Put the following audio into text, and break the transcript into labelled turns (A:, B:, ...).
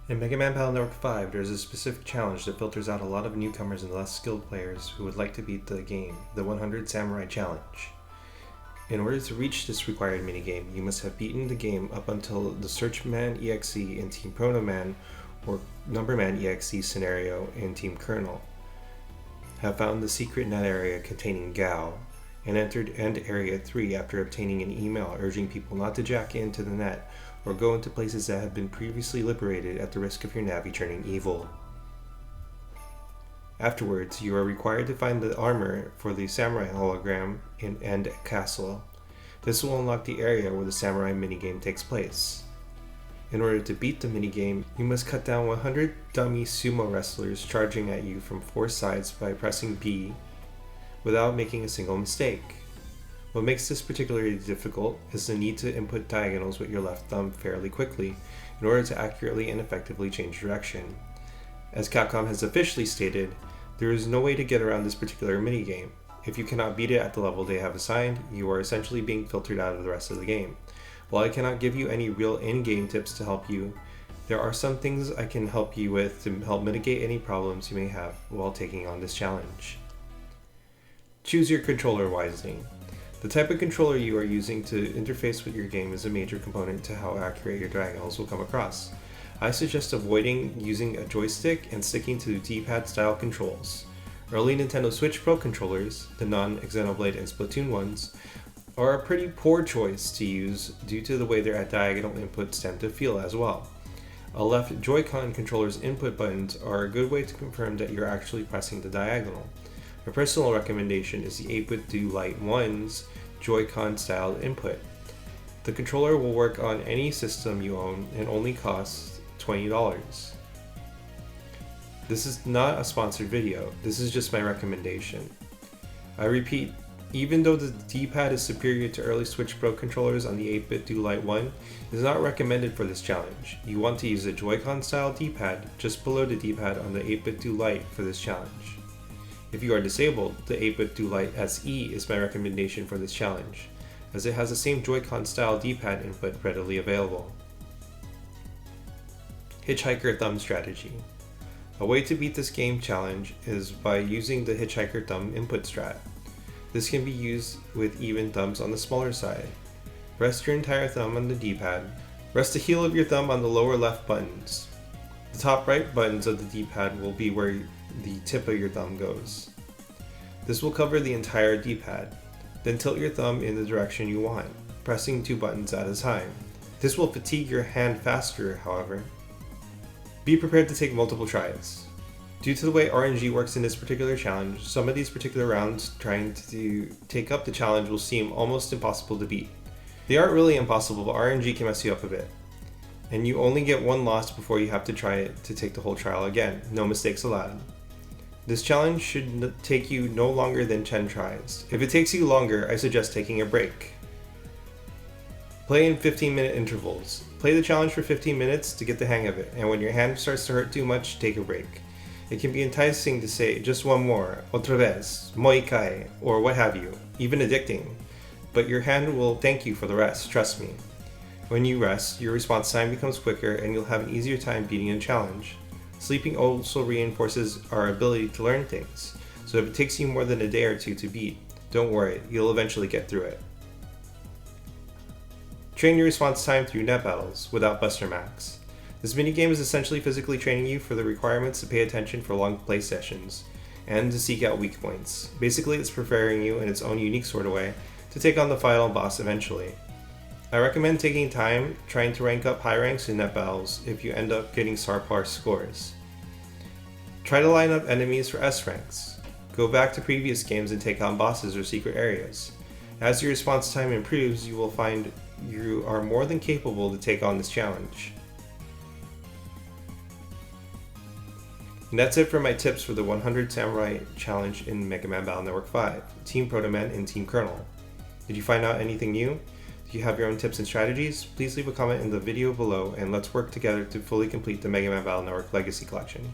A: In Mega Man Battle Network 5, there is a specific challenge that filters out a lot of newcomers and less skilled players who would like to beat the game, the 100 Samurai Challenge. In order to reach this required minigame, you must have beaten the game up until the Searchman EXE in Team Protoman or Numberman EXE scenario in Team Colonel, have found the secret net area containing Gao, and entered End Area 3 after obtaining an email urging people not to jack into the net or go into places that have been previously liberated at the risk of your Navi turning evil. Afterwards, you are required to find the armor for the Samurai hologram in End Castle. This will unlock the area where the Samurai minigame takes place. In order to beat the minigame, you must cut down 100 dummy sumo wrestlers charging at you from 4 sides by pressing B without making a single mistake. What makes this particularly difficult is the need to input diagonals with your left thumb fairly quickly in order to accurately and effectively change direction. As Capcom has officially stated, there is no way to get around this particular minigame. If you cannot beat it at the level they have assigned, you are essentially being filtered out of the rest of the game. While I cannot give you any real in-game tips to help you, there are some things I can help you with to help mitigate any problems you may have while taking on this challenge. Choose your controller wisely. The type of controller you are using to interface with your game is a major component to how accurate your diagonals will come across. I suggest avoiding using a joystick and sticking to D-pad style controls. Early Nintendo Switch Pro controllers, the non-Xenoblade and Splatoon ones, are a pretty poor choice to use due to the way their diagonal inputs tend to feel as well. A left Joy-Con controller's input buttons are a good way to confirm that you're actually pressing the diagonal. My personal recommendation is the 8-bit Do Light 1's Joy-Con style input. The controller will work on any system you own and only costs $20. This is not a sponsored video, this is just my recommendation. I repeat, even though the D-pad is superior to early Switch Pro controllers on the 8-bit Do Light 1, it is not recommended for this challenge. You want to use a Joy-Con style D-pad just below the D-pad on the 8-bit Do Light for this challenge. If you are disabled, the 8-bit Do Light SE is my recommendation for this challenge, as it has the same Joy-Con style D-pad input readily available. Hitchhiker Thumb Strategy. A way to beat this game challenge is by using the Hitchhiker Thumb input strat. This can be used with even thumbs on the smaller side. Rest your entire thumb on the D-pad. Rest the heel of your thumb on the lower left buttons. The top right buttons of the D-pad will be where the tip of your thumb goes. This will cover the entire D-pad. Then tilt your thumb in the direction you want, pressing 2 buttons at a time. This will fatigue your hand faster, however. Be prepared to take multiple tries. Due to the way RNG works in this particular challenge, some of these particular rounds trying to take up the challenge will seem almost impossible to beat. They aren't really impossible, but RNG can mess you up a bit. And you only get one loss before you have to try it to take the whole trial again, no mistakes allowed. This challenge should take you no longer than 10 tries. If it takes you longer, I suggest taking a break. Play in 15-minute intervals. Play the challenge for 15 minutes to get the hang of it, and when your hand starts to hurt too much, take a break. It can be enticing to say just one more, otra vez, moikai, or what have you, even addicting. But your hand will thank you for the rest, trust me. When you rest, your response time becomes quicker and you'll have an easier time beating a challenge. Sleeping also reinforces our ability to learn things, so if it takes you more than a day or two to beat, don't worry, you'll eventually get through it. Train your response time through net battles without Buster Max. This minigame is essentially physically training you for the requirements to pay attention for long play sessions, and to seek out weak points. Basically, it's preparing you in its own unique sort of way to take on the final boss eventually. I recommend taking time trying to rank up high ranks in net battles if you end up getting subpar scores. Try to line up enemies for S ranks. Go back to previous games and take on bosses or secret areas. As your response time improves, you will find you are more than capable to take on this challenge. And that's it for my tips for the 100 Samurai Challenge in Mega Man Battle Network 5, Team Protoman and Team Colonel. Did you find out anything new? Do you have your own tips and strategies? Please leave a comment in the video below and let's work together to fully complete the Mega Man Battle Network Legacy Collection.